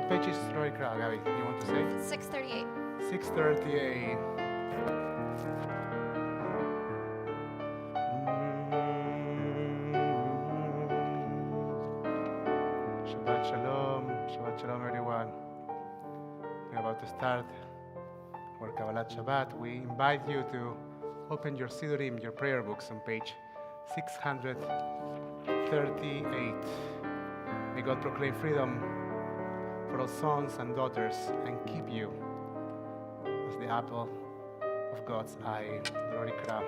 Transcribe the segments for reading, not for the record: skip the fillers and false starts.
page is Rory Kra? Gabi, you want to say? 638. 638. Shabbat Shalom. Shabbat Shalom, everyone. We're about to start our Kabbalat Shabbat. We invite you to open your Sidurim, your prayer books, on page 638. May God proclaim freedom for all sons and daughters and keep you as the apple of God's eye. Rory Kra.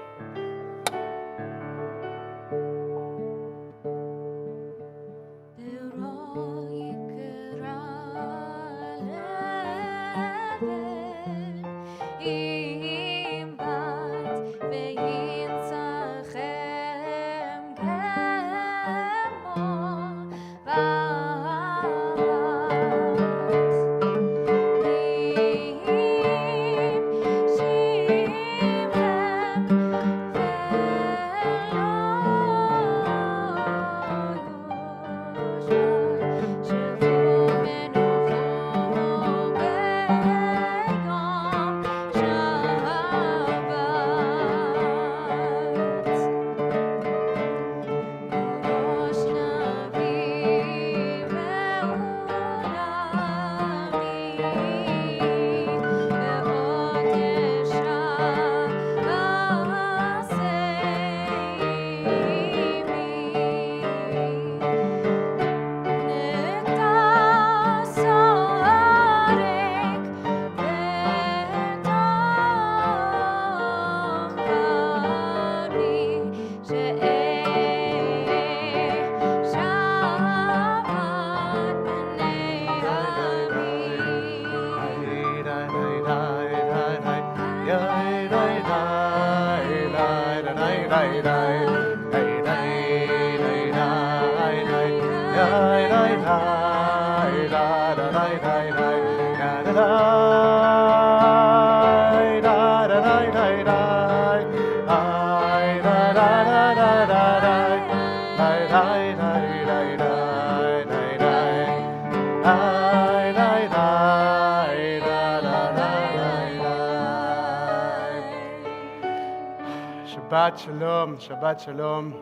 Shabbat Shalom, Shabbat Shalom.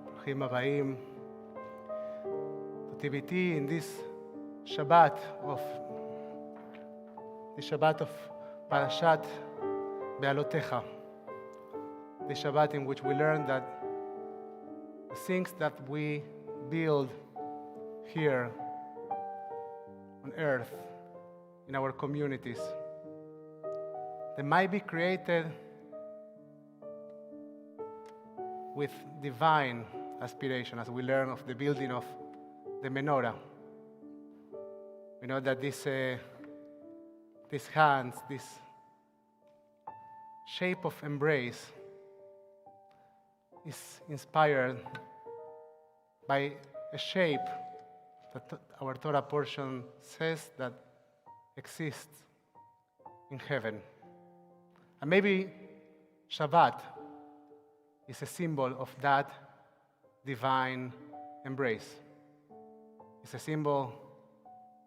ברוכים הבאים to TBT in this Shabbat of Parashat Be'alotecha. The Shabbat in which we learn that the things that we build here on earth, in our communities, they might be created with divine aspiration, as we learn of the building of the menorah. We know that these hands, this shape of embrace, is inspired by a shape that our Torah portion says that exists in heaven. And maybe Shabbat is a symbol of that divine embrace. It's a symbol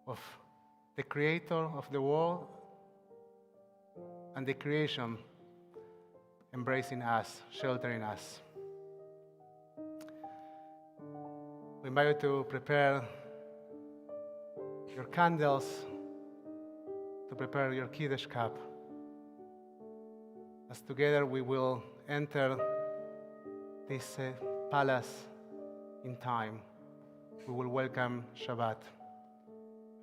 of the creator of the world and the creation embracing us, sheltering us. We invite you to prepare your candles, to prepare your Kiddush cup, as together we will enter this palace in time. We will welcome Shabbat.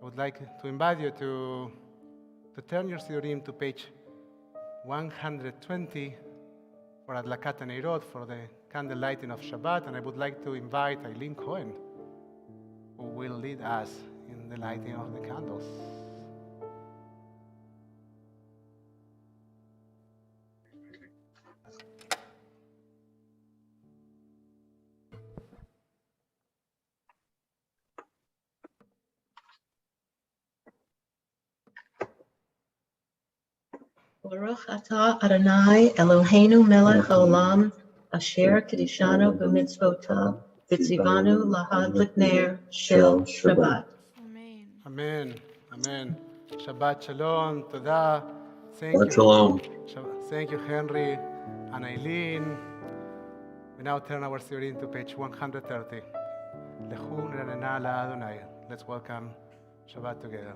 I would like to invite you to turn your Sidurim to page 120 for Adlakat Neirot, for the candle lighting of Shabbat, and I would like to invite Eileen Cohen, who will lead us in the lighting of the candles. Baruch atah Adonai Eloheinu melech haolam asher kedishanu b'mitzvotav v'tzivanu lahadlik ner shel Shabbat. Amen. Amen. Amen. Shabbat Shalom. Toda. Thank Shabbat you. Shalom. Thank you, Henry and Eileen. We now turn our study to page 130. Lechu Ranena Adonai. Let's welcome Shabbat together.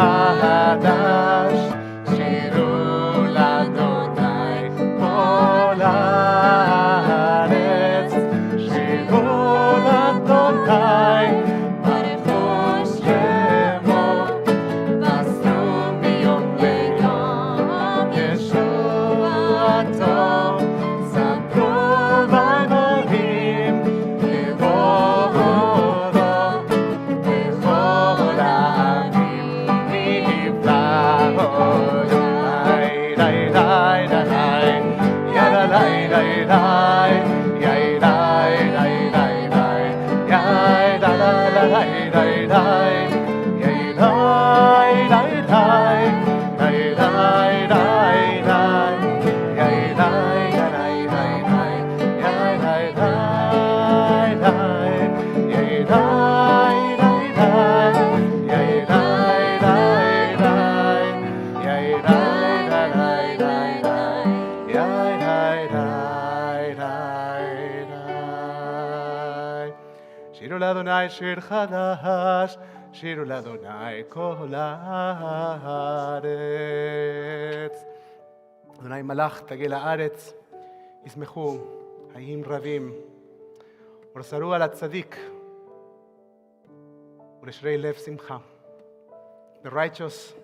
חדש, שירו לאדוני כל הארץ, שירו לאדוני ברכו שמו, בסו מיום ליום ישועתו, ספרו ואלוהים לבורו בכל העמים. שירו לאדוני שיר חדש, שירו לאדוני כל הארץ. אדוני מלך תגל הארץ, ישמחו חיים רבים, ורסרו על הצדיק, ולשרי לב שמחה. The righteous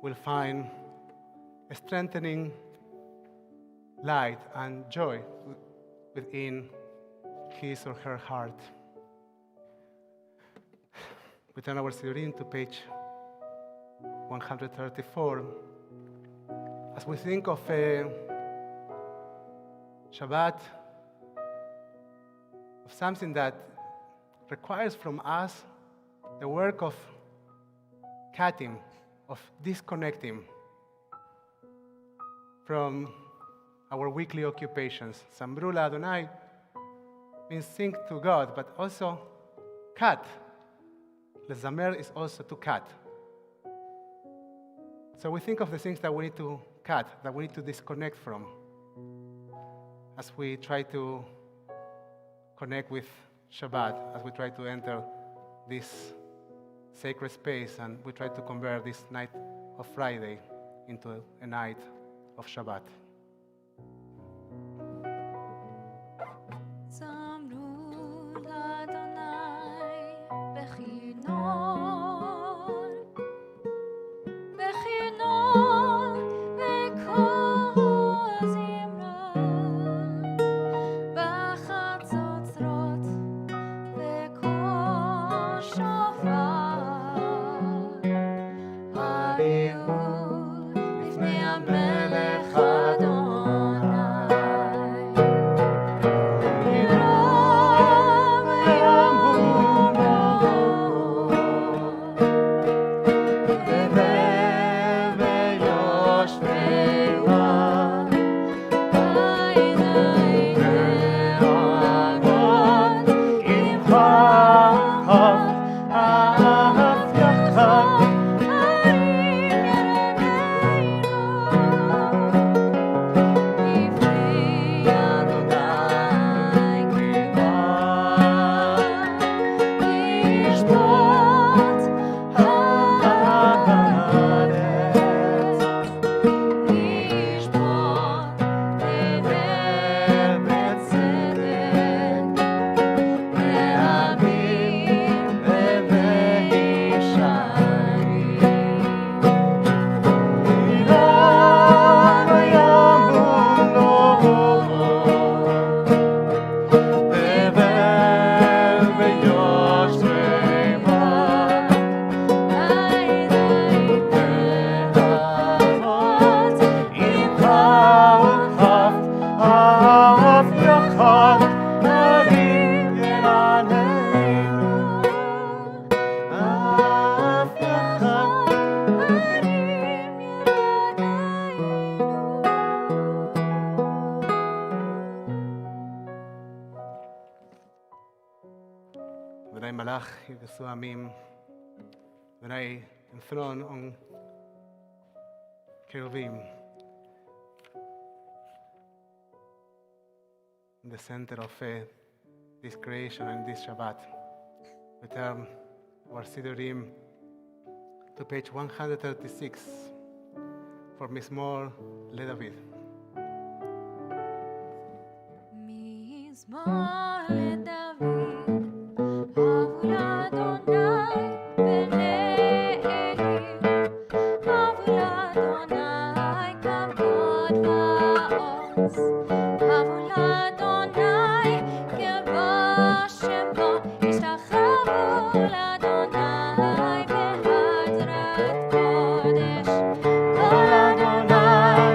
will find a strengthening light and joy within his or her heart. We turn our Sidurim to page 134. As we think of Shabbat, of something that requires from us the work of cutting, of disconnecting from our weekly occupations. Sambrula Adonai means sing to God, but also cut. Lezamer is also to cut. So we think of the things that we need to cut, that we need to disconnect from, as we try to connect with Shabbat, as we try to enter this sacred space, and we try to convert this night of Friday into a night of Shabbat. לפני המלך אדוני Malach Yigdasu Amim, Adonai enthroned on cherubim, in the center of this creation and this Shabbat. We turn our Sidurim to page 136 for Mizmor LeDavid. Mizmor LeDavid, Avu l'Adonai b'nei Elim, Avu l'Adonai kavod va'oz, Avu l'Adonai kavod shemo, ishtachavu l'Adonai behadrat kodesh, kol Adonai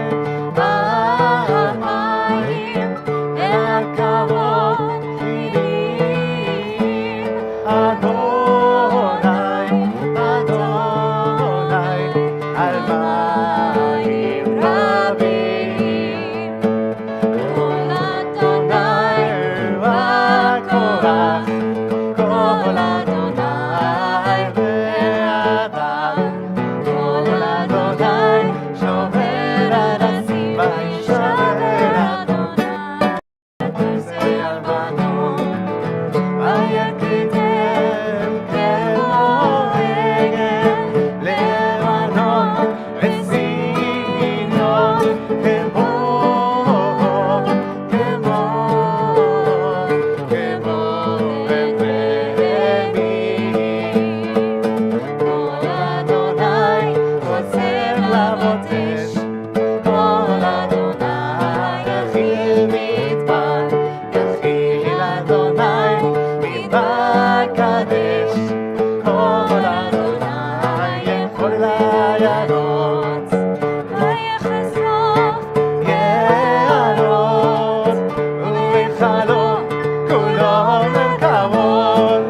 ba'amayim, el hakavod mirim, Adonai, Adonai, al mayim rabim, kol Adonai v'korach, kol Adonai ve'adam, kol Adonai shomer arazim, vayishaber Adonai ברזל לבנון, ויקדם כמו עגל לבנון, וציון כמו אברהים. כל אדוני חוזר להבות אש, כל אדוני יכיל מדבר, יכיל אדוני מדבר קדש, כל אדוני יכול לעיינות, ויחשוף יערות, ובחלום כולו בכבוד,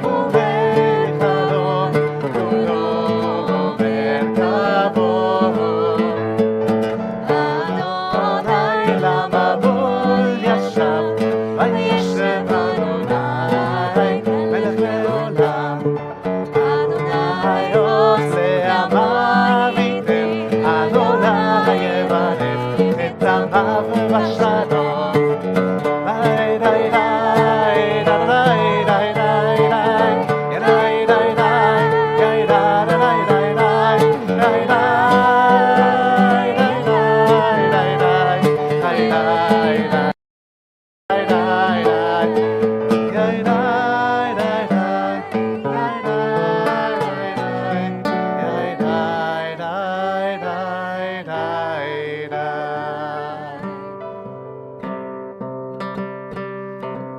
ובחלום כולו בכבוד. אדוני למבול ישב, וישב אדוני מלך לעולם. אדוני עושה המויתם, אדוני יברך את עמיו בשלום. די די די די די די די די די די די די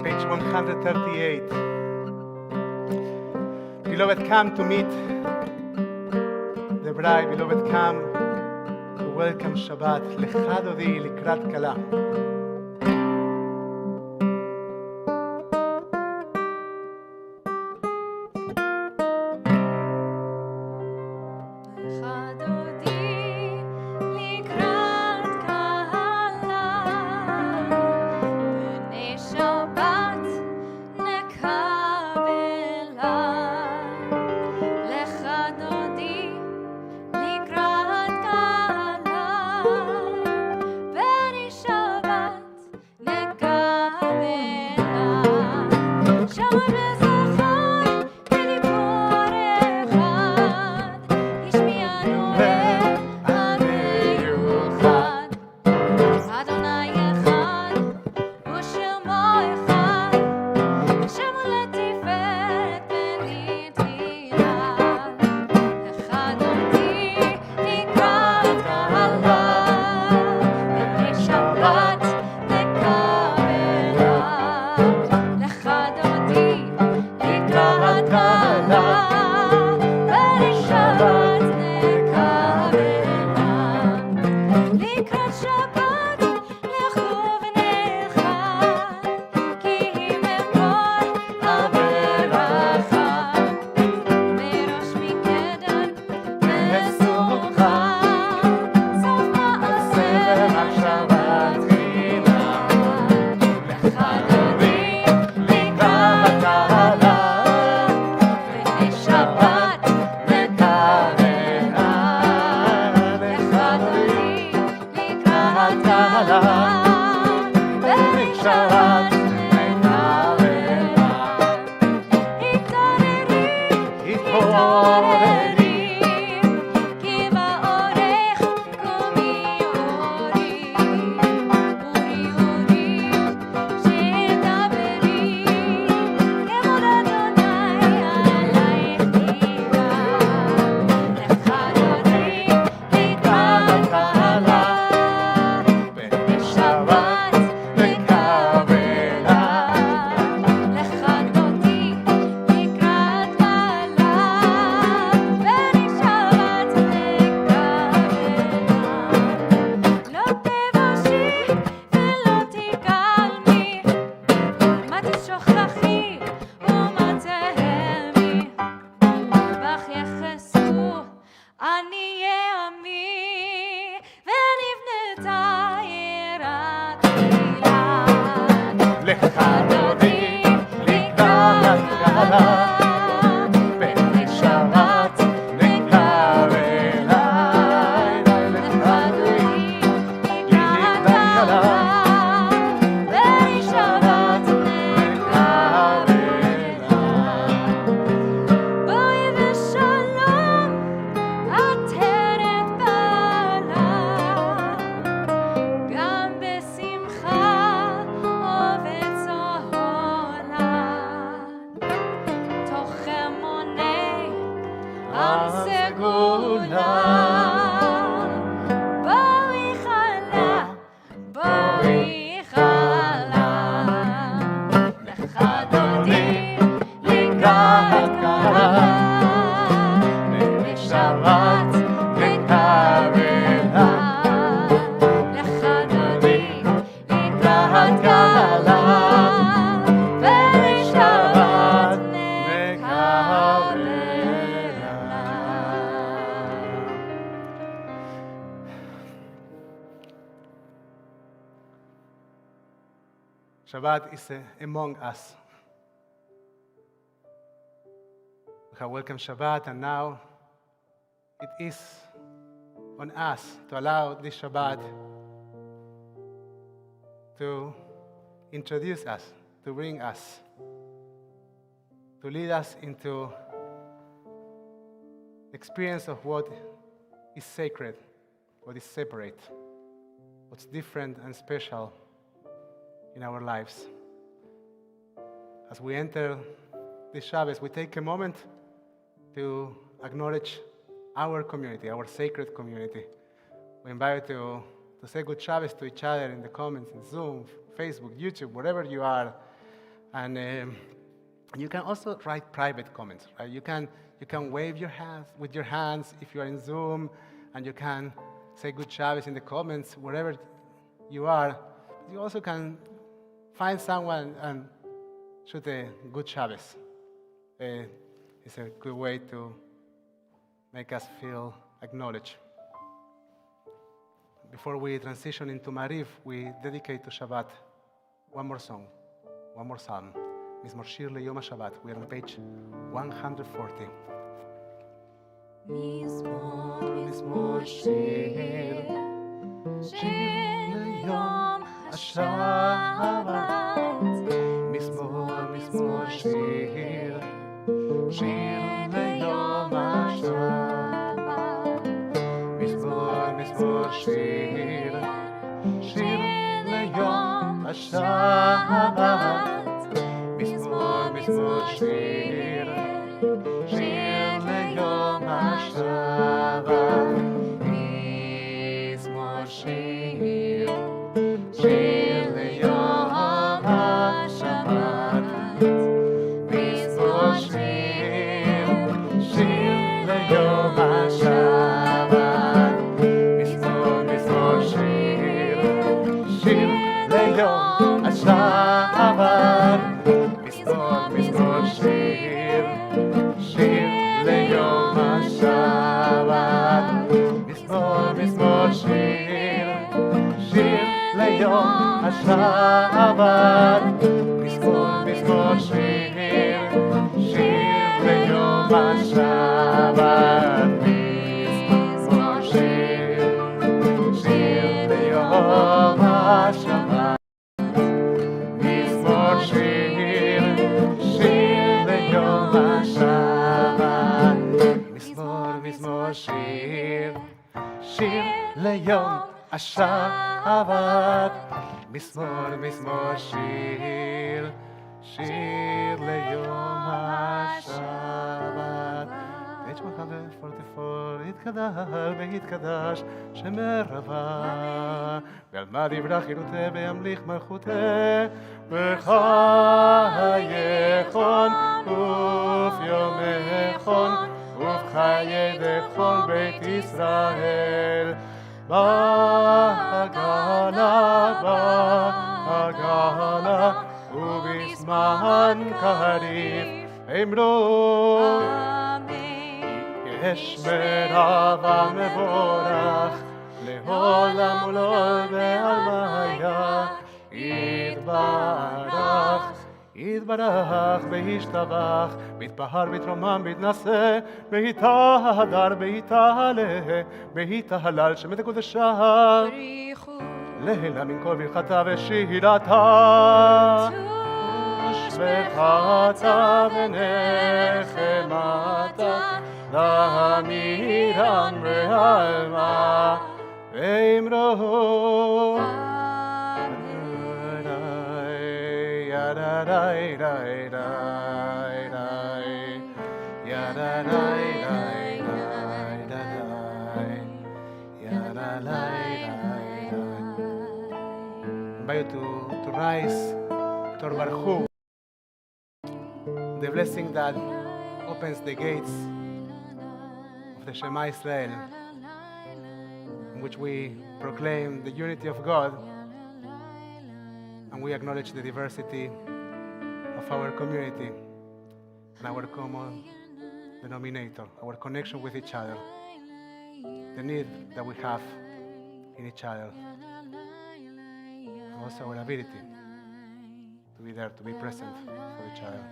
Page 138. Beloved, come to meet the bride. Beloved, come to welcome Shabbat. Lecha dodi likrat kala. חדודי לקראת קהלה, בני שבת נקבלה. לחדודי לקראת קהלה, בני שבת נקבלה. שמעון וזכר בדיבור אחד, השמיענו אל המיוחד. אדוני אחד ושמו אחד, שמו לתפארת ולתהילה. לחדודי לקראת קהלה, בני שבת נקבלה. לחדודי לקראת קהלה, בני שבת נקבלה. לקראת שבת לכו ונלכה, כי היא מקור הברכה. מראש מקדם וסוכה, סוף מעשה מחשבה תחילה. לחדודי לקראת Shabbat is among us. We have welcomed Shabbat, and now it is on us to allow this Shabbat to introduce us, to bring us, to lead us into the experience of what is sacred, what is separate, what's different and special in our lives. As we enter this Shabbat, we take a moment to acknowledge our community, our sacred community. We invite you to say good Shabbat to each other in the comments, in Zoom, Facebook, YouTube, wherever you are. And you can also write private comments, right? You can wave your hands with your hands if you are in Zoom, and you can say good Shabbat in the comments wherever you are. You also can find someone and shoot a good Shabbat. It's a good way to make us feel acknowledged. Before we transition into Mariv, we dedicate to Shabbat one more song, one more psalm. Mizmor Shir LeYom HaShabbat. We are on page 140. Mizmor Shir LeYom HaShabbat. Mizmor Shir LeYom HaShabbat. Mizmor Shir LeYom HaShabbat. Mizmor Shir LeYom HaShabbat. Mizmor Shir LeYom HaShabbat. Mizmor Shir LeYom HaShabbat. Mizmor Shir LeYom HaShabbat. Mizmor Shir LeYom HaShabbat. Mizmor Shir LeYom HaShabbat. Mizmor Shir LeYom HaShabbat. Mizmor Shir LeYom HaShabbat. ליום השבת. מזמור שיר, שיר ליום השבת. page 144, יתקדש ויתקדש שמר רבה, ועל מה דברה חירותה וימליך מלכותה, בחייכון וביומכון ובחיי דכל בית ישראל. בהגנה ובזמן קריב אמרו יש מרב המבורך לעולם ולעולם בעלמיה. יתברך וישתבח, ויתפאר ויתרומם ויתנשא, ויתהדר ויתעלה ויתהלל שמת הקודשה להילה מן כל ברכתה ושירתה ושבחתה ונחמתה להמירם בעלמה ואמרו I invite you to rise, to Baruch, the blessing that opens the gates of the Shema Israel, in which we proclaim the unity of God and we acknowledge the diversity of our community and our common denominator, our connection with each other, the need that we have in each other, and also our ability to be there, to be present for each other.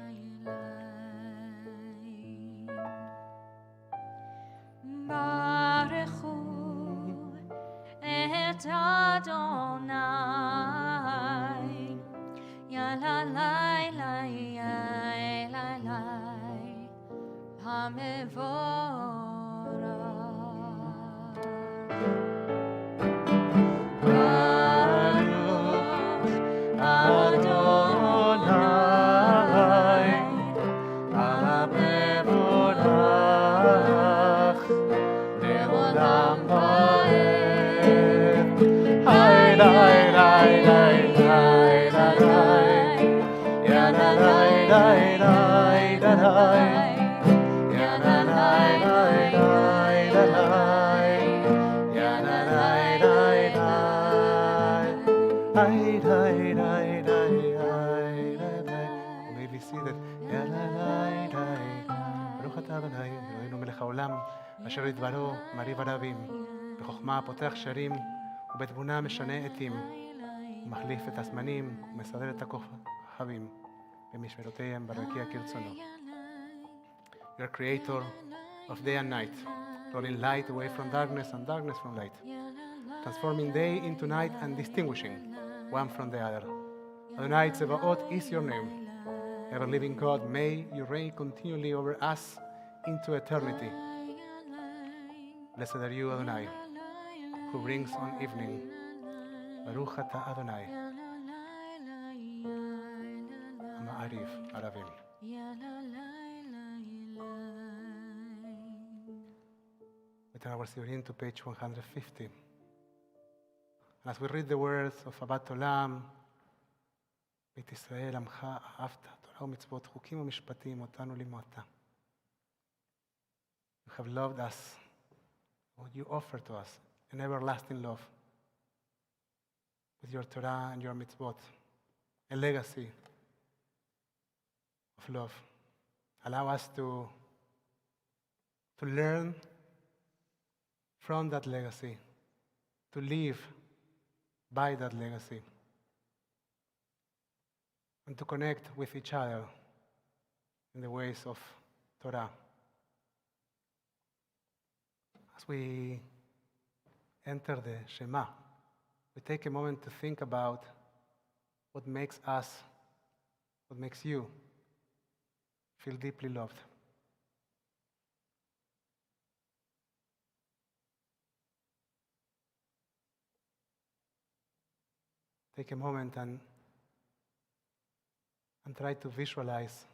אשר ידברו מריב הרבים, בחוכמה פותח שרים ובתבונה משנה עתים, ומחליף את הזמנים ומסדר את הכוכבים במשמרותיהם ברקיע כרצונו. You're creator of day and night, rolling light away from darkness and darkness from light, transforming day into night and distinguishing one from the other. Adonai Tzebaot is your name. Ever-living God, may you reign continually over us into eternity. Blessed are you, Adonai, who brings on evening. Baruch atah Adonai, Ma'ariv Aravim. We turn our Sidurim to page 150. And as we read the words of Shabbat Olam, בית ישראל, עמך אהבת, תורה ומצוות, חוקים ומשפטים, אותנו לימדת. You have loved us. What you offer to us, an everlasting love with your Torah and your mitzvot, a legacy of love. Allow us to learn from that legacy, to live by that legacy, and to connect with each other in the ways of Torah. As we enter the Shema, we take a moment to think about what makes us, what makes you feel deeply loved. take a moment and try to visualize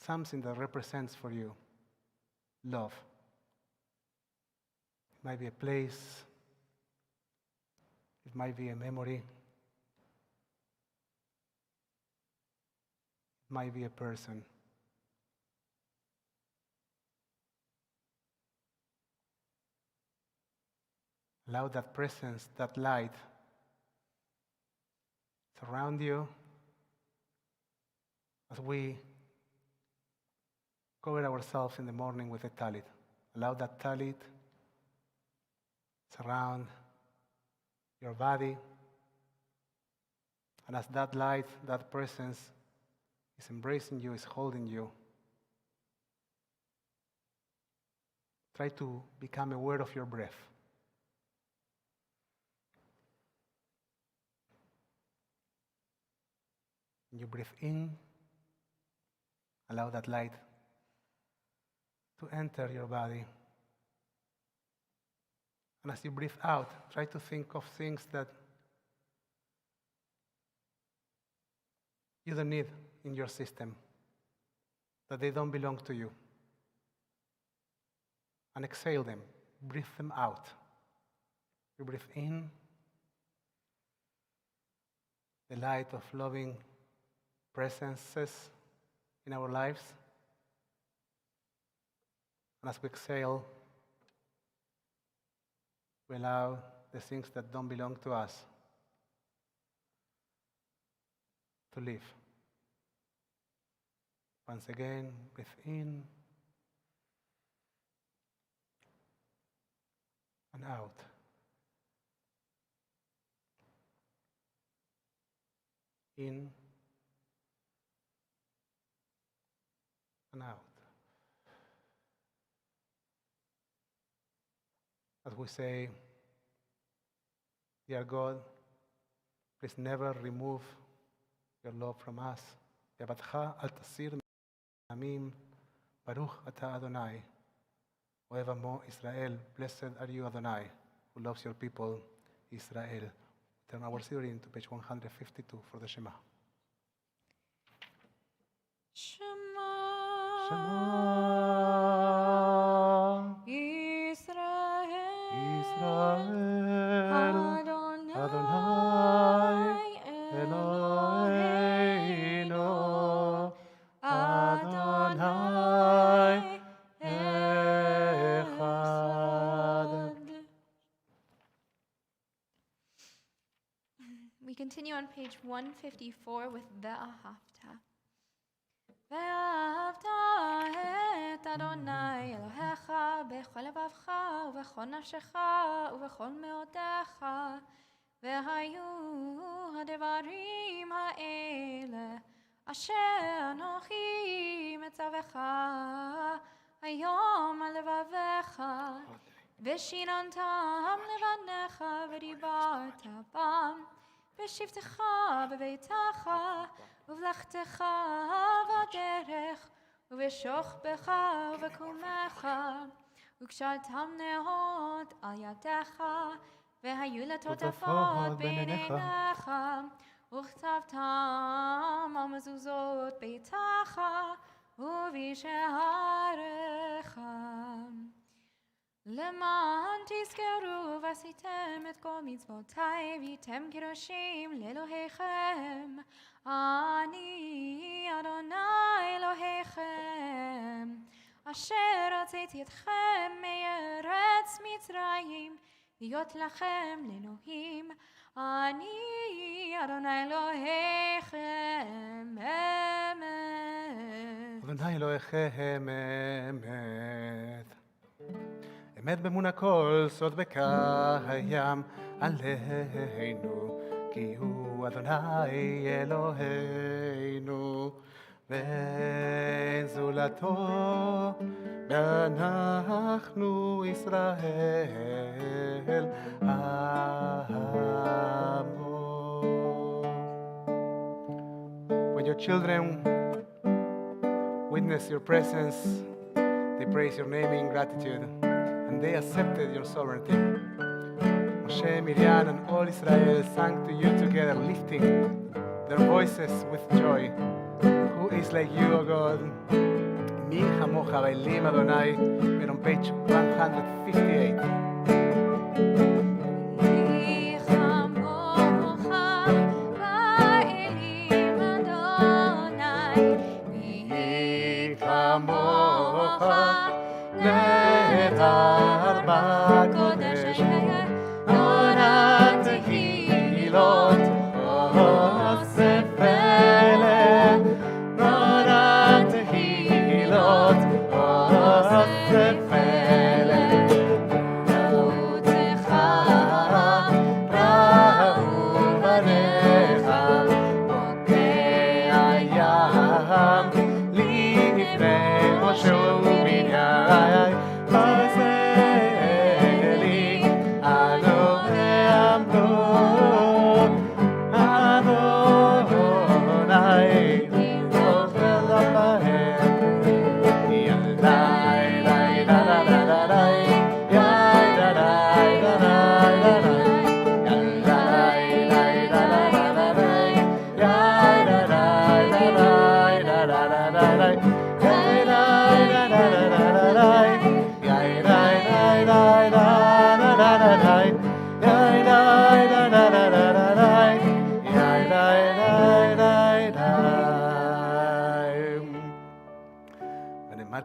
something that represents for you love. It might be a place, it might be a memory, it might be a person. Allow that presence, that light surround you as we cover ourselves in the morning with a talit. Allow that talit surround your body. And as that light, that presence is embracing you, is holding you, try to become aware of your breath. You breathe in, allow that light to enter your body. And as you breathe out, try to think of things that you don't need in your system, that they don't belong to you. And exhale them, breathe them out. You breathe in, the light of loving presences in our lives. And as we exhale, we allow the things that don't belong to us to leave. Once again, breathe in and out. In and out. As we say, dear God, please never remove your love from us. יבדך אל תסיר מעמים, ברוך אתה אדוני, אוהב עמו ישראל. Blessed are you, Adonai, who loves your people, Israel. Turn our Syrian to page 152 for the Shema. Shema. Israel, Adonai, Adonai, Eloheinu, Adonai, Echad. We continue on page 154 with Ve'ahavta. ואהבת את אדוני אלוהיך בכל לבבך ובכל נפשך ובכל מאודך, והיו הדברים האלה אשר אנוכי מצווך היום על לבביך, ושיננתם לבניך ודיברת בם בשבתך בביתך ובלכתך בדרך ובשוכבך ובקומך, וקשרתם נאות על ידיך, והיו לטוטפות בין עיניך, וכתבתם על מזוזות ביתך ובשעריך. למען תזכרו ועשיתם את כל מצוותיי והייתם קדושים לאלוהיכם, אני אדוני אלוהיכם, אשר הוצאתי אתכם מארץ מצרים להיות לכם לאלוהים, אני אדוני אלוהיכם אמת. אדוני אלוהיכם אמת. אמת באמון הכל, סוד וקיים עלינו, כי הוא אדוני אלוהינו, ואין זולתו, ואנחנו ישראל עמו. When your children witness your presence, they praise your name in gratitude, and they accepted your sovereignty. Moshe, Miriam, and all Israel sang to you together, lifting their voices with joy. Who is like you, O God? Mi chamocha v'elim Adonai. We're on page 158.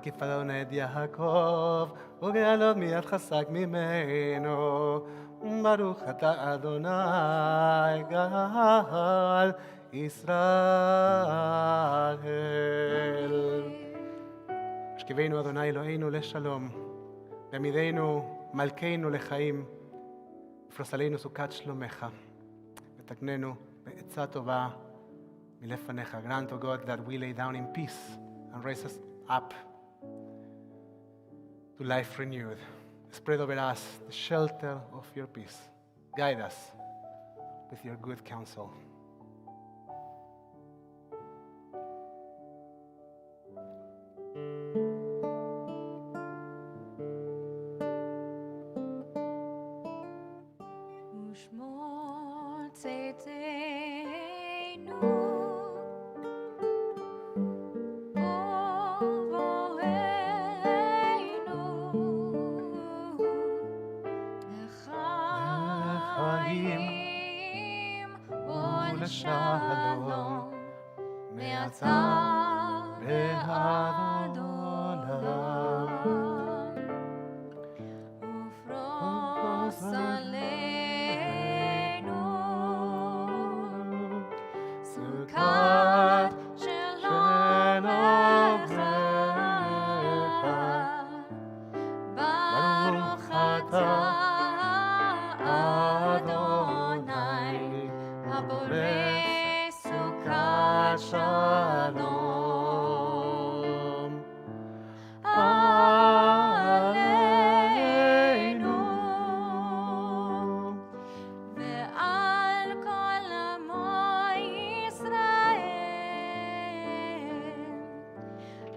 כפדונה את יעקב, וגאלות מיד חזק ממנו. ברוך אתה אדוני גאל ישראל. השכיבנו אדוני אלוהינו לשלום, ועמידנו מלכנו לחיים, ופרוס עלינו סוכת שלומך, ותקננו בעצה טובה מלפניך. Grant, O God, that we lay down in peace and raise us up to life renewed. Spread over us the shelter of your peace. Guide us with your good counsel. Shalom, me'atzah ve'ad olam, ufros aleinu sukat shalom lecha, baruch atah Adonai haboreh Shalom Aleinu ve'al kol amo Yisrael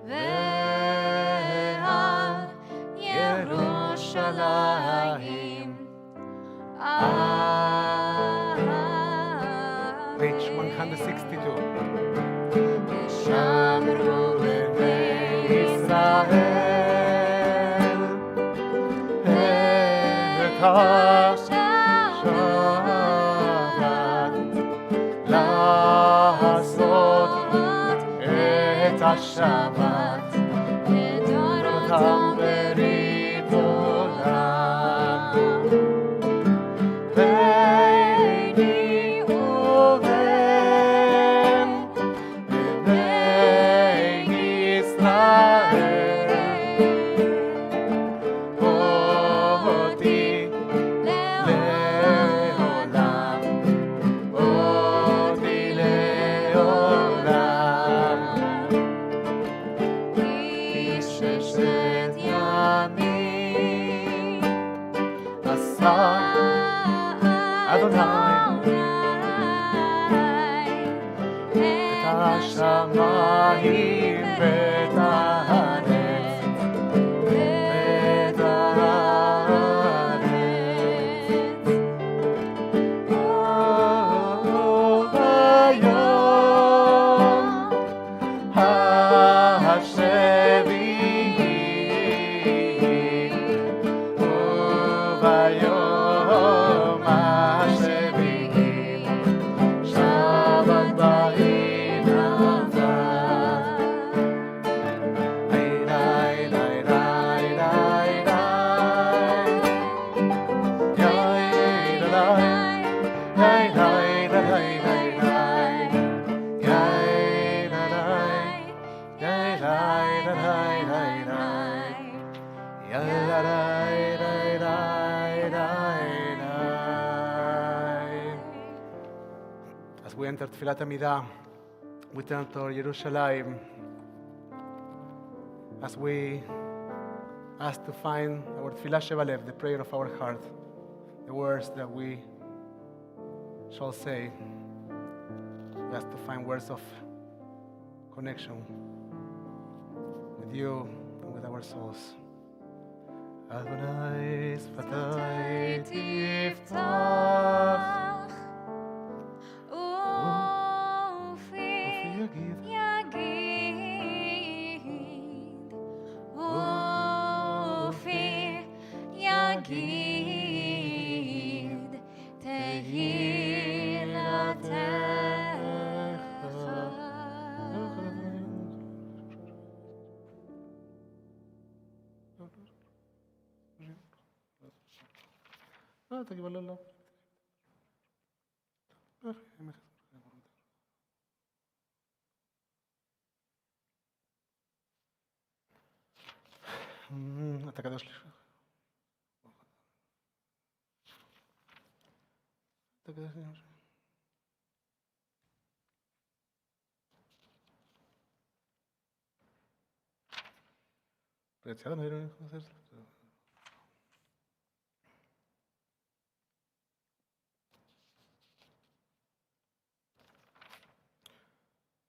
ve'al Yerushalayim. Page 162. Shamru b'nei Yisrael et ha-Shabbat לעשות את השבת לדורותם ברית עולם. השמיים ואת הארץ, ואת הארץ. as we enter Tfilat Amidah, we turn toward Jerusalem, as we ask to find our Tfilah Shebalev, the prayer of our heart, the words that we shall say. We ask to find words of connection with you and with our souls. Adonai sfatai tiftach Yagid אתה קדוש לי. אתה קדוש לי. יציאה מהירה נכנסת.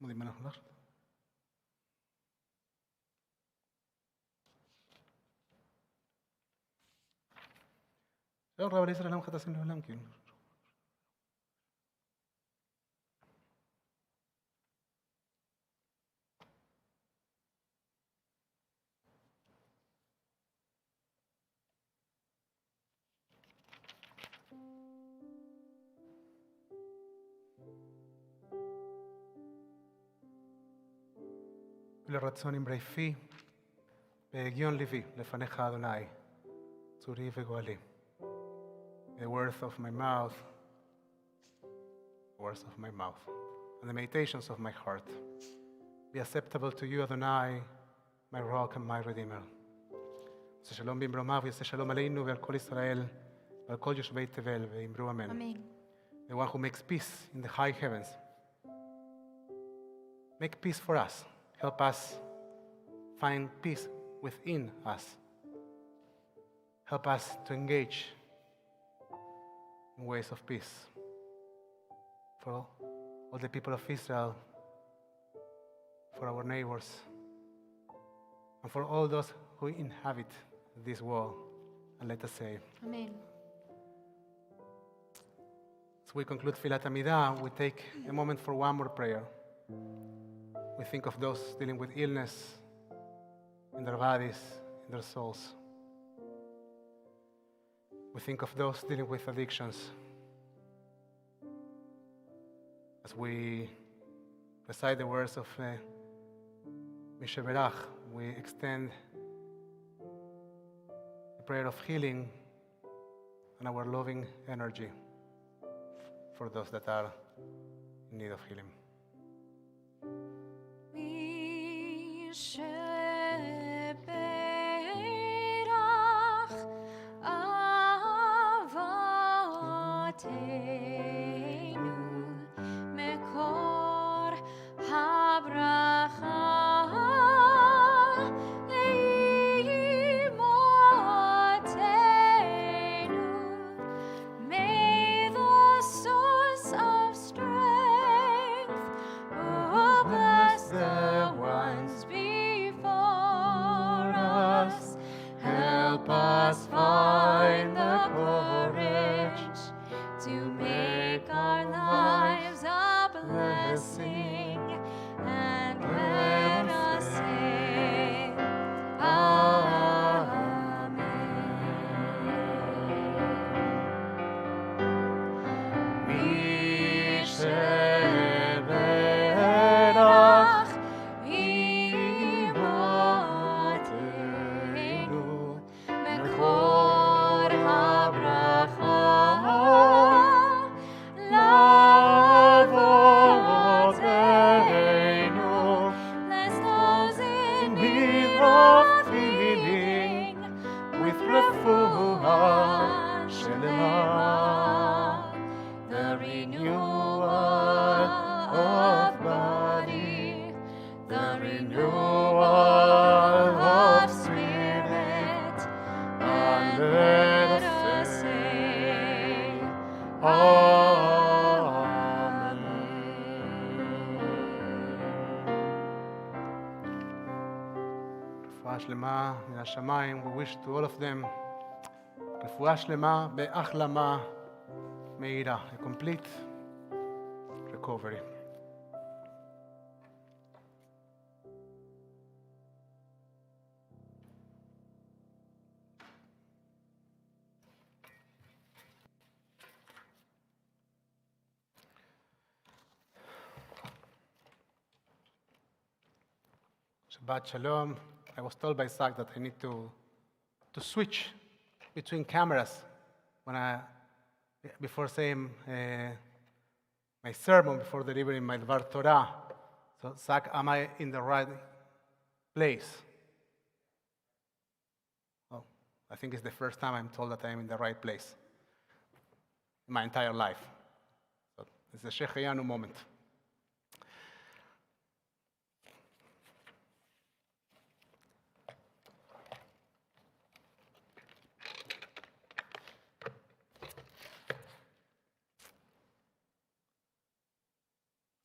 מודים אנחנו לך. רב אליעזר עולם חתסים לעולם כאילו. לרצון אמרי פי, בהגיון ליבי, לפניך אדוני, צורי וגואלי. The words of my mouth, and the meditations of my heart be acceptable to you, Adonai, my rock and my redeemer. יעשה שלום במרומיו, יעשה שלום עלינו ועל כל ישראל, ועל כל יושבי תבל, ואמרו אמן. Amen. The one who makes peace in the high heavens, make peace for us. Help us find peace within us. Help us to engage in ways of peace for all the people of Israel, for our neighbors, and for all those who inhabit this world. And let us say, Amen. as we conclude Tfilat Amidah, we take a moment for one more prayer. We think of those dealing with illness in their bodies, in their souls. We think of those dealing with addictions. As we recite the words of Misheberach, we extend a prayer of healing and our loving energy for those that are in need of healing. The renewal רפואה שלמה מן השמיים. We wish to all of them רפואה שלמה בהחלמה מהירה. A complete recovery. Shabbat Shalom. I was told by Zach that I need to switch between cameras before saying my sermon, before delivering my Dvar Torah. So Zach, am I in the right place? Oh, I think it's the first time I'm told that I am in the right place in my entire life. So it's a Shehecheyanu moment.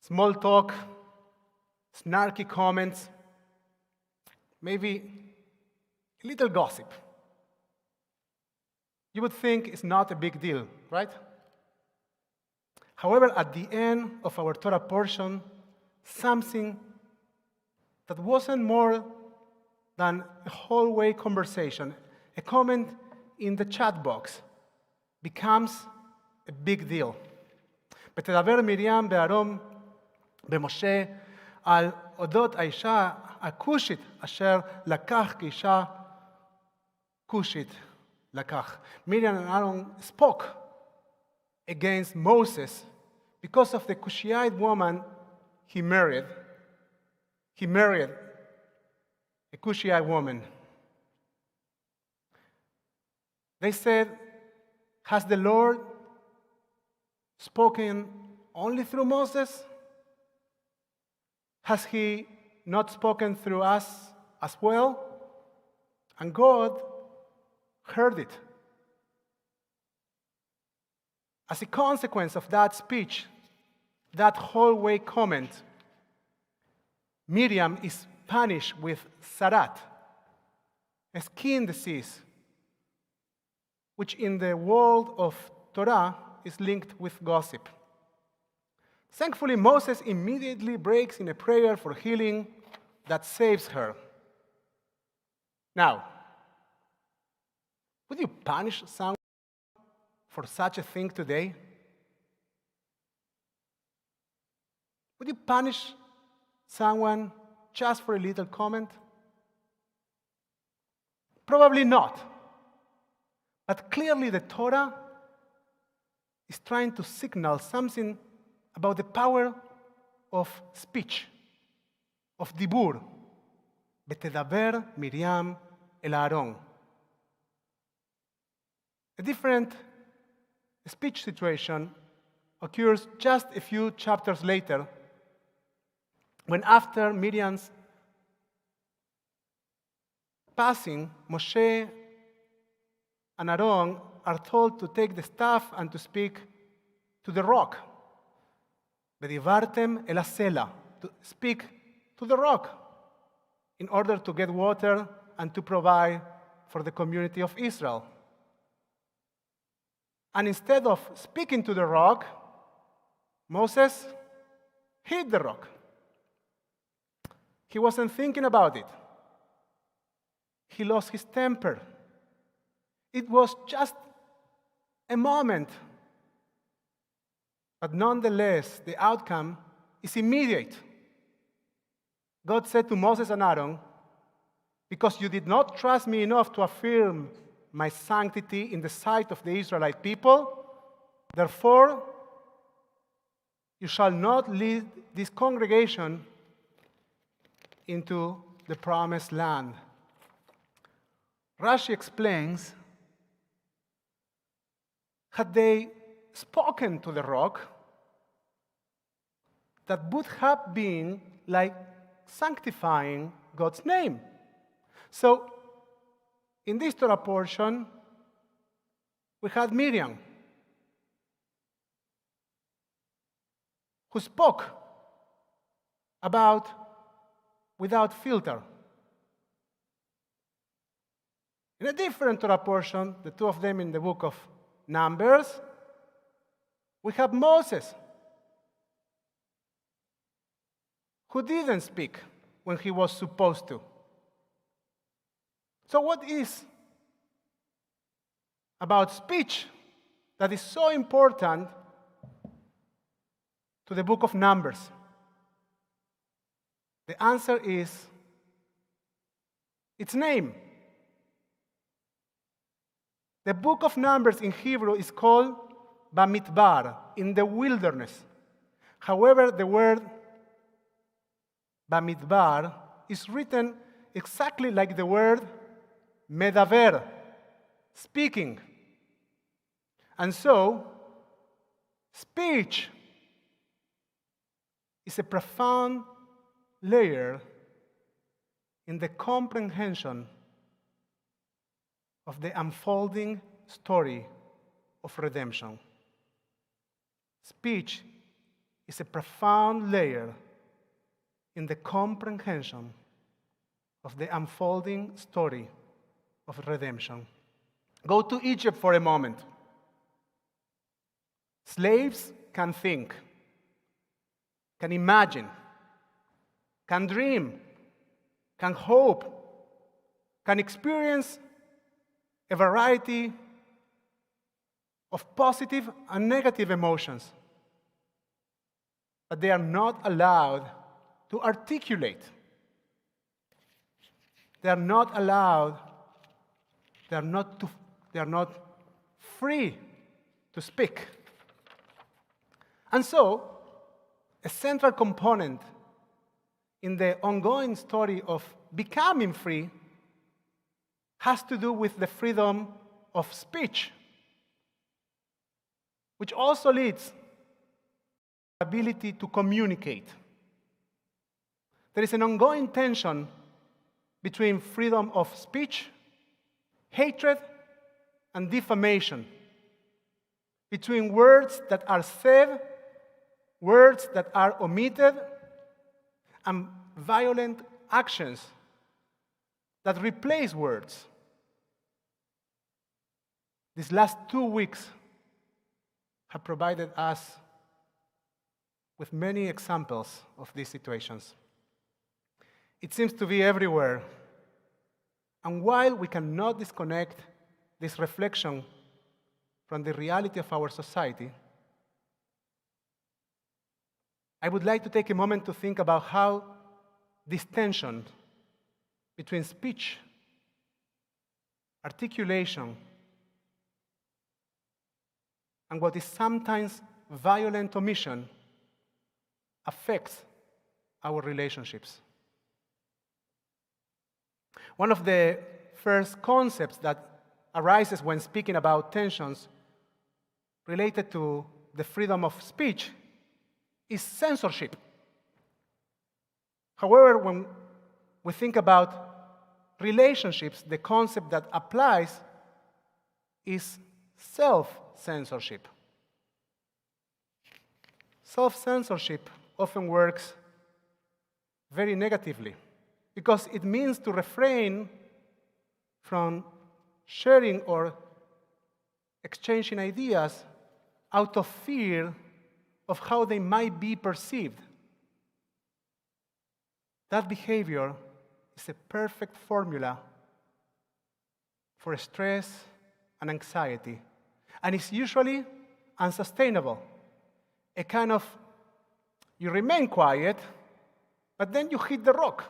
Small talk, snarky comments, maybe a little gossip. You would think it's not a big deal, right? However, at the end of our Torah portion, something that wasn't more than a hallway conversation, a comment in the chat box, becomes a big deal. ותדבר מרים בארון במשה על אודות האישה הכושית אשר לקח כאישה כושית לקח. Miriam and Aaron spoke against Moses because of the Cushite woman he married. He married a Cushite woman. They said, has the Lord spoken only through Moses? Has he not spoken through us as well? And God heard it. As a consequence of that speech, that hallway comment, Miriam is punished with sarat, a skin disease, which in the world of Torah is linked with gossip. Thankfully, Moses immediately breaks in a prayer for healing that saves her. Now, would you punish someone for such a thing today? Would you punish someone just for a little comment? Probably not. But clearly the Torah is trying to signal something about the power of speech, of dibur. ותדבר מרים אל אהרון. A different speech situation occurs just a few chapters later, when after Miriam's passing, Moshe and Aaron are told to take the staff and to speak to the rock. ודיברתם אל הסלע, to speak to the rock in order to get water and to provide for the community of Israel. And instead of speaking to the rock, Moses hit the rock. He wasn't thinking about it. He lost his temper. It was just a moment. But nonetheless, the outcome is immediate. God said to Moses and Aaron, because you did not trust me enough to affirm my sanctity in the sight of the Israelite people, therefore, you shall not lead this congregation into the promised land. Rashi explains, had they spoken to the rock, that would have been like sanctifying God's name. So, in this Torah portion, we had Miriam who spoke about without filter. In a different Torah portion, the two of them in the book of Numbers, we have Moses, who didn't speak when he was supposed to. So what is about speech that is so important to the book of Numbers? The answer is its name. The book of Numbers in Hebrew is called Bamidbar, in the wilderness. However, the word Bamidbar is written exactly like the word medaver, speaking. And so, speech is a profound layer in the comprehension of the unfolding story of redemption. Speech is a profound layer in the comprehension of the unfolding story of redemption. Go to Egypt for a moment. Slaves can think, can imagine, can dream, can hope, can experience a variety of positive and negative emotions. But they are not allowed to articulate. They are not allowed, they are not free to speak. And so, a central component in the ongoing story of becoming free has to do with the freedom of speech, which also leads to the ability to communicate. There is an ongoing tension between freedom of speech, hatred, and defamation, between words that are said, words that are omitted, and violent actions that replace words. These last 2 weeks have provided us with many examples of these situations. It seems to be everywhere. And while we cannot disconnect this reflection from the reality of our society, I would like to take a moment to think about how this tension between speech, articulation, and what is sometimes violent omission affects our relationships. One of the first concepts that arises when speaking about tensions related to the freedom of speech is censorship. However, when we think about relationships, the concept that applies is self-censorship. Self-censorship often works very negatively because it means to refrain from sharing or exchanging ideas out of fear of how they might be perceived. That behavior is a perfect formula for stress and anxiety, and it's usually unsustainable. A kind of, you remain quiet, but then you hit the rock.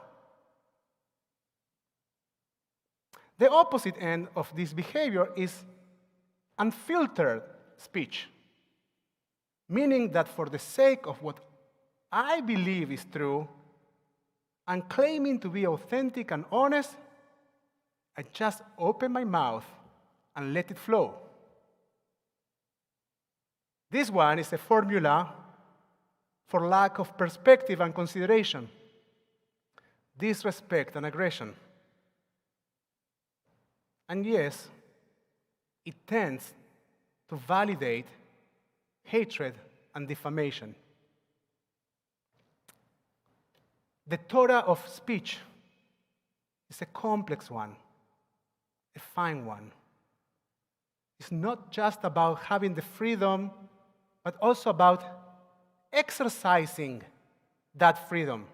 The opposite end of this behavior is unfiltered speech, meaning that for the sake of what I believe is true, and claiming to be authentic and honest, I just open my mouth and let it flow. This one is a formula for lack of perspective and consideration, disrespect and aggression. And yes, it tends to validate hatred and defamation. The Torah of speech is a complex one, a fine one. It's not just about having the freedom, but also about exercising that freedom.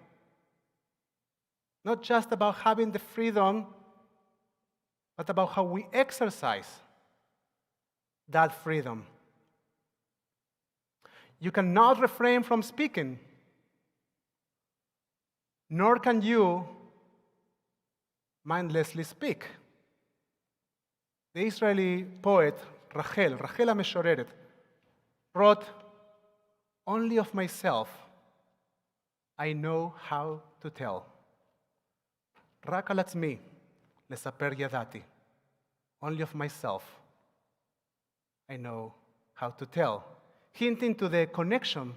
Not just about having the freedom, but about how we exercise that freedom. You cannot refrain from speaking, nor can you mindlessly speak. The Israeli poet Rachel המשוררת, wrote, "Only of myself I know how to tell." רק על עצמי לספר ידעתי. Only of myself I know how to tell. Hinting to the connection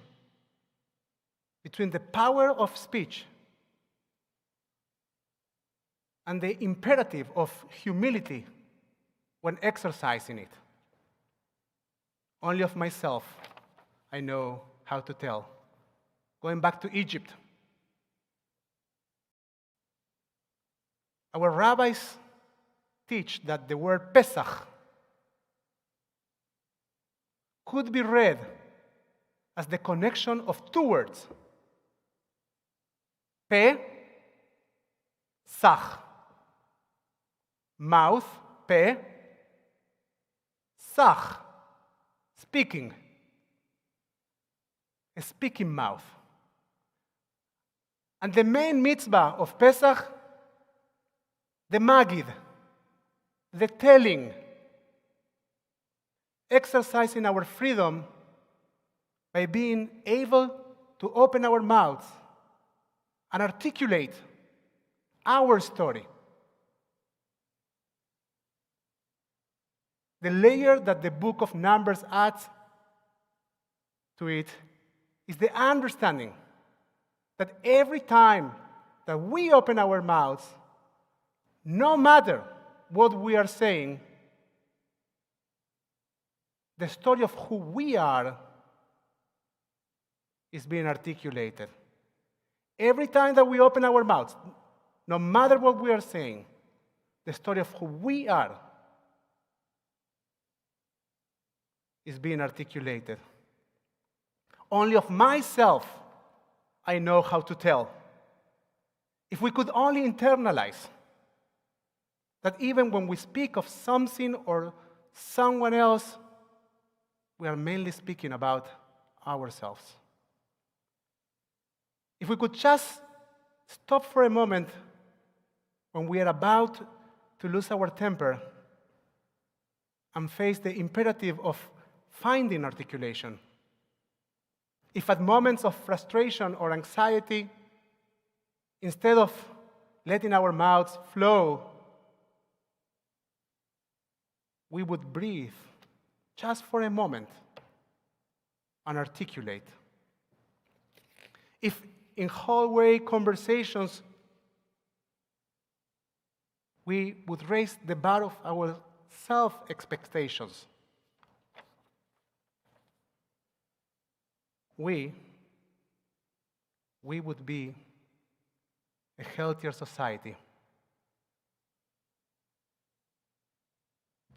between the power of speech and the imperative of humility when exercising it. Only of myself I know how to tell. Going back to Egypt, our rabbis teach that the word Pesach could be read as the connection of two words. Pe, sach. Mouth, pe, sach. Speaking. A speaking mouth. And the main mitzvah of Pesach, the magid, the telling, exercising our freedom by being able to open our mouths and articulate our story. The layer that the book of Numbers adds to it is the understanding that every time that we open our mouths, no matter what we are saying, the story of who we are is being articulated. Every time that we open our mouths, no matter what we are saying, the story of who we are is being articulated. Only of myself I know how to tell. If we could only internalize that even when we speak of something or someone else, we are mainly speaking about ourselves. If we could just stop for a moment when we are about to lose our temper and face the imperative of finding articulation. If at moments of frustration or anxiety, instead of letting our mouths flow, we would breathe just for a moment and articulate. If in hallway conversations we would raise the bar of our self-expectations, we would be a healthier society.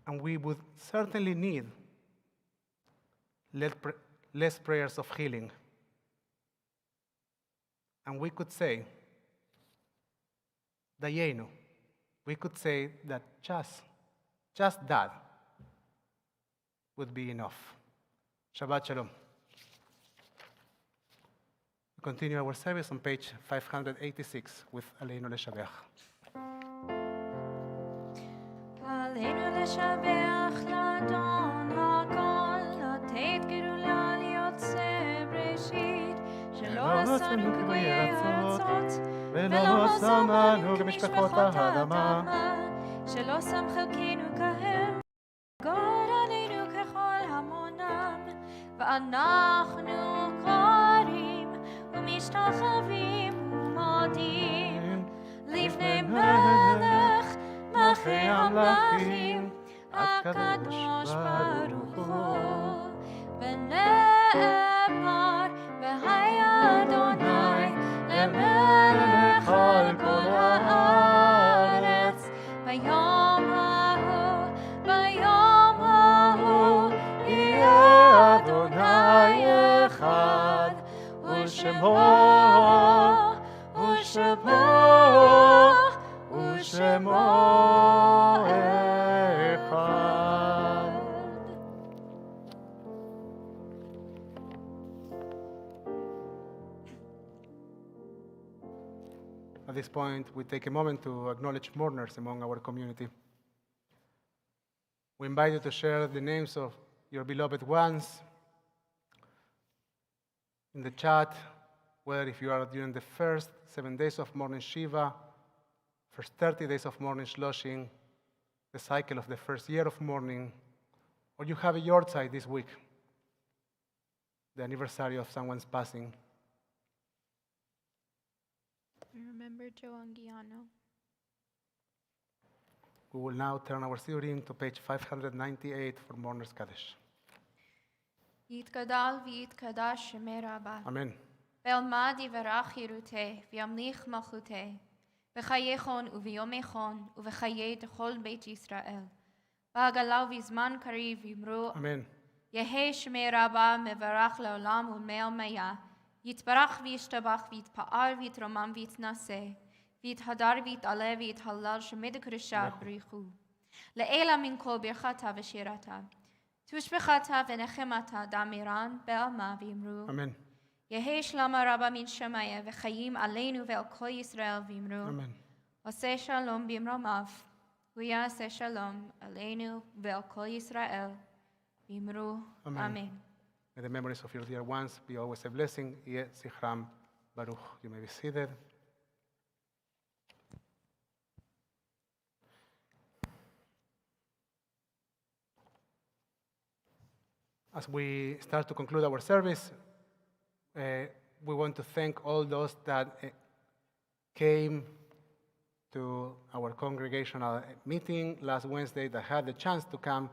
And we would certainly need less prayers of healing. And we could say, Dayenu, we could say that just that would be enough. Shabbat Shalom. We continue our service on page 586 with Aleinu Leshabeach. עלינו לשבח לאדון הכל, לתת גאולה ליוצא בראשית, שלא עשנו כגויי ארצות, ולא שמנו כמשפחות האדמה, שלא שם חלקנו כהם, גורלנו ככל המונם, ואנחנו קוראים ומשתחווים ומודים לפני מלך מלכי המלכים, הקדוש ברוך הוא, ונאמר, והיה אדוני למלך At this point, we take a moment to acknowledge mourners among our community. We invite you to share the names of your beloved ones in the chat, whether if you are during the first 7 days of morning Shiva, first 30 days of morning Shloshim, the cycle of the first year of mourning, or you have a yortzeit this week, the anniversary of someone's passing. We remember Joe Anguiano. We will now turn our Sidurim to page 598 for Mourner's Kaddish. יתגדל ויתקדש שמי רבה. Amen. בעלמד יברך ירותי וימליך מלכותי. בחייכון וביומכון ובחיי דכל בית ישראל. בעגלה ובזמן קריב יאמרו Amen. יהי שמי רבה מברך לעולם ולמעל מאה. יתברך וישתבח ויתפאר ויתרומם ויתנשא. ויתהדר ויתעלה ויתהלל שמי דקדושה בריחו. לעילה מן כל ברכתה ושירתה. תושבחתה ונחמתה דמירן בעלמה ויאמרו Amen. יהי שלמה רבה מן שמיה וחיים עלינו ועל כל ישראל ואמרו Amen. עושה שלום במרומיו הוא יעשה שלום עלינו ועל כל ישראל ואמרו Amen. אמן. May the memories of your dear ones be always a blessing. Yeh Zichram Baruch. You may be seated. As we start to conclude our service, we want to thank all those that came to our congregational meeting last Wednesday, that had the chance to come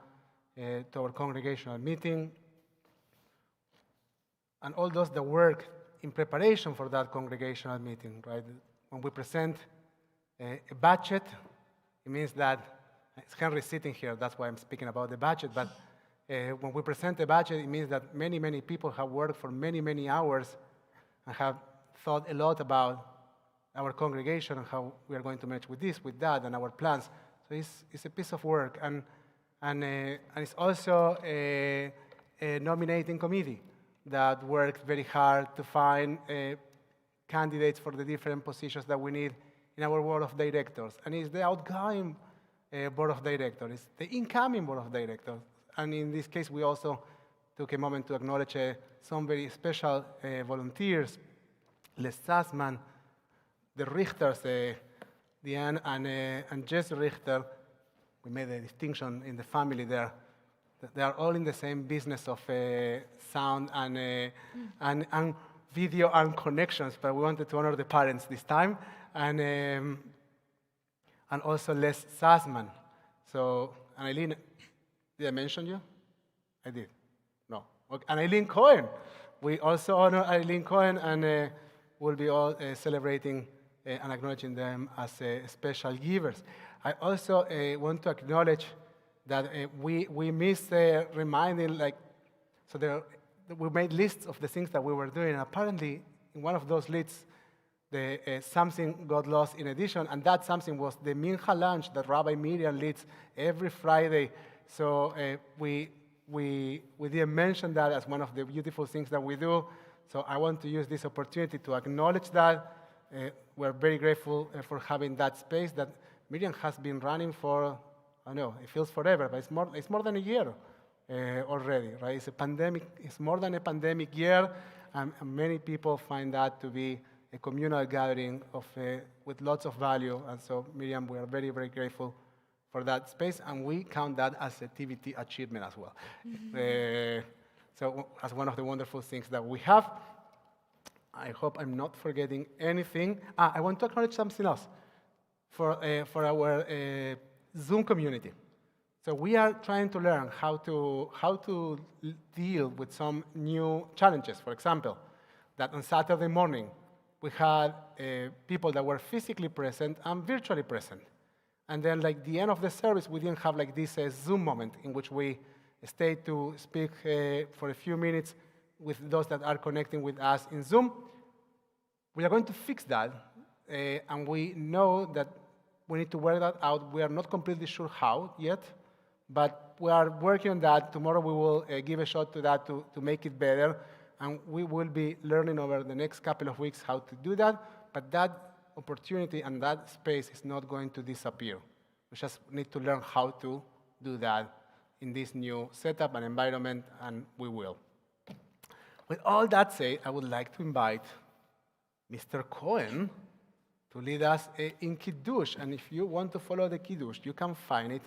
to our congregational meeting, and all those that work in preparation for that congregational meeting, right? When we present a budget, it means that, it's Henry sitting here, that's why I'm speaking about the budget, but when we present a budget, it means that many, many people have worked for many, many hours and have thought a lot about our congregation and how we are going to manage with this, with that, and our plans. So it's a piece of work. And it's also a nominating committee that worked very hard to find candidates for the different positions that we need in our board of directors. And it's the outgoing board of directors, it's the incoming board of directors. And in this case, we also took a moment to acknowledge some very special volunteers, Les Sassman, the Richters, Diane and Jess Richter. We made a distinction in the family there. They are all in the same business of sound and video and connections, but we wanted to honor the parents this time. And also Les Sassman. So, and Eileen, did I mention you? I did. No. Okay. And Eileen Cohen. We also honor Eileen Cohen, and we'll be all celebrating and acknowledging them as special givers. I also want to acknowledge that we missed reminding, we made lists of the things that we were doing. And apparently, in one of those lists, something got lost in addition, and that something was the Mincha lunch that Rabbi Miriam leads every Friday. So we didn't mention that as one of the beautiful things that we do. So I want to use this opportunity to acknowledge that. We're very grateful for having that space that Miriam has been running for, I don't know, it feels forever, but it's more than a year already, right? It's a pandemic, it's more than a pandemic year, and many people find that to be a communal gathering with lots of value. And so, Miriam, we are very, very grateful for that space, and we count that as a TVT achievement as well. So as one of the wonderful things that we have. I hope I'm not forgetting anything. I want to acknowledge something else for our Zoom community. So we are trying to learn how to deal with some new challenges. For example, that on Saturday morning, we had people that were physically present and virtually present. And then, like the end of the service, we didn't have like this Zoom moment in which we stayed to speak for a few minutes with those that are connecting with us in Zoom. We are going to fix that, and we know that we need to work that out. We are not completely sure how yet, but we are working on that. Tomorrow we will give a shot to that to make it better, and we will be learning over the next couple of weeks how to do that. But that opportunity and that space is not going to disappear. We just need to learn how to do that in this new setup and environment, and we will. With all that said, I would like to invite Mr. Cohen to lead us in Kiddush. And if you want to follow the Kiddush, you can find it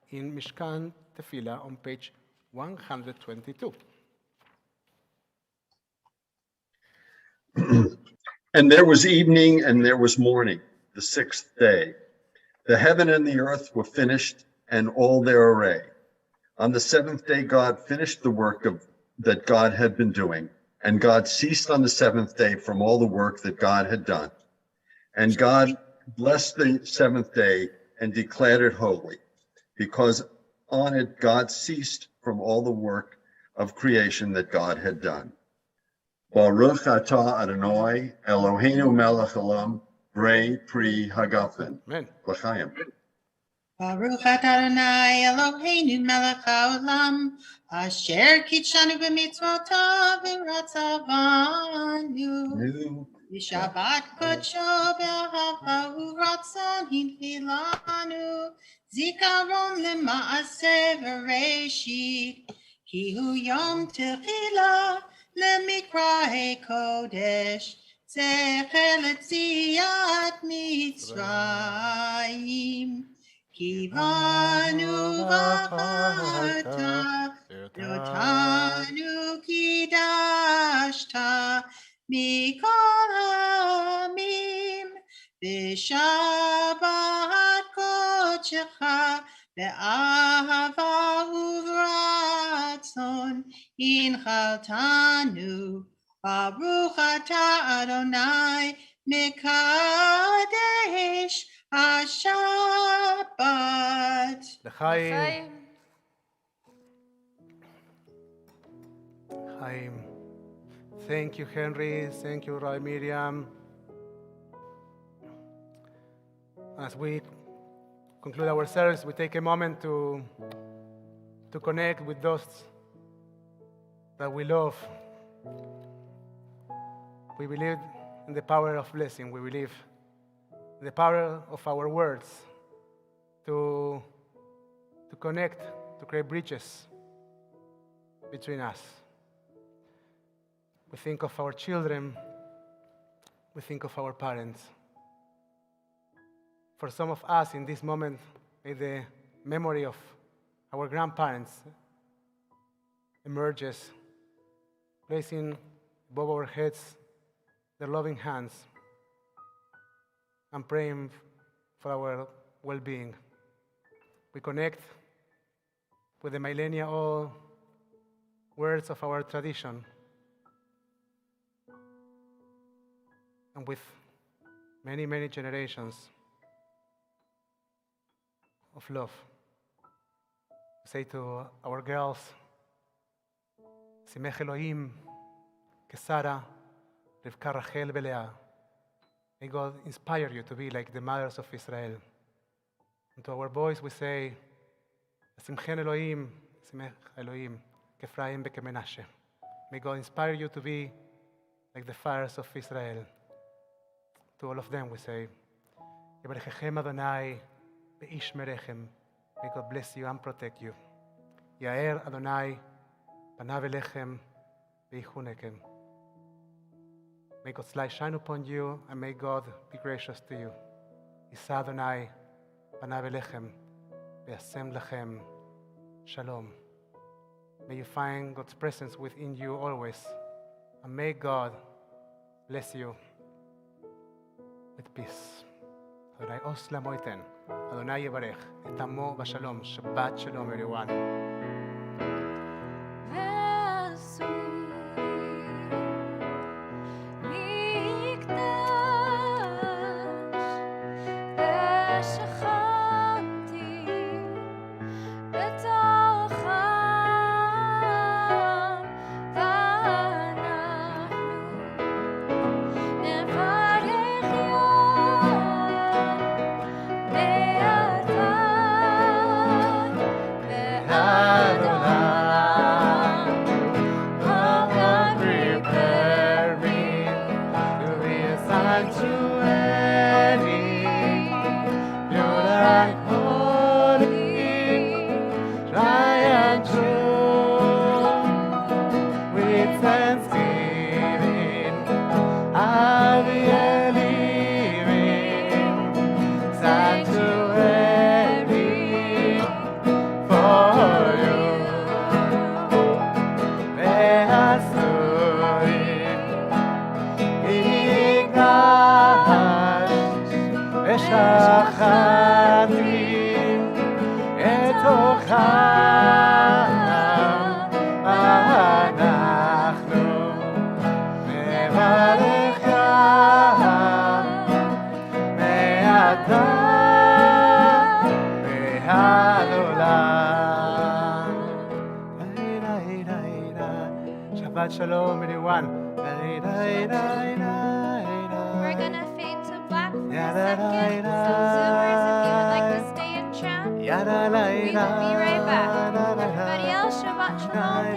in Mishkan Tefillah on page 122. And there was evening and there was morning, the sixth day. The heaven and the earth were finished and all their array. On the seventh day, God finished the work that God had been doing, and God ceased on the seventh day from all the work that God had done. And God blessed the seventh day and declared it holy, because on it God ceased from all the work of creation that God had done. Baruch atah Adonai Eloheinu melech haolam brei pri hagafen. Amen. L'chaim. Baruch atah Adonai Eloheinu melech haolam asher kitshanu b'mitzvotav v'ratzavanu v'shabbat kodsho b'ahava u'ratzon hinchilanu zikaron lema'aseh v'reshit ki hu yom techilah למקראי קודש, זכר ליציאת מצרים. כי בנו בחרת, אותנו קידשת, מכל העמים, בשבת קודשך, באהבה וברצון, הנחלתנו, ברוך אתה אדוני, מקדש השבת. L'chaim. Chaim. Thank you, Henry. Thank you, Roy Miriam. As we conclude our service, we take a moment to connect with those that we love. We believe in the power of blessing. We believe in the power of our words to connect, to create bridges between us. We think of our children. We think of our parents. For some of us in this moment, may the memory of our grandparents emerges, placing above our heads their loving hands and praying for our well-being. We connect with the millennia-old words of our tradition and with many, many generations of love. We say to our girls, Simech Elohim, Kesara, Rivka Rachel Belea. May God inspire you to be like the mothers of Israel. And to our boys we say, Simchen Elohim, Simech Elohim, Kefraim Bekemenashe. May God inspire you to be like the fathers of Israel. To all of them we say, Yevarechechem Adonai, Be'ish Merechem. May God bless you and protect you. Yair Adonai, Panav Elechem, Be'ichunekem. May God's light shine upon you, and may God be gracious to you. Yisa Adonai, Panav Elechem, Be'asem Lechem, Shalom. May you find God's presence within you always, and may God bless you with peace. Adonai Osla Moiten, Adonai Yevarech, et Amo Bashalom. Shabbat Shalom, everyone. Ah with thanksgiving, I'll be a living sanctuary for you. ועשורים מקדש ושכנתי אתוך אנחנו נברך מעתה ועד עולם. Shabbat Shalom, everyone. We're gonna fade to black for a second. So Zoomers, if you would like to stay and chat, we will be right back. Everybody else, Shabbat Shalom.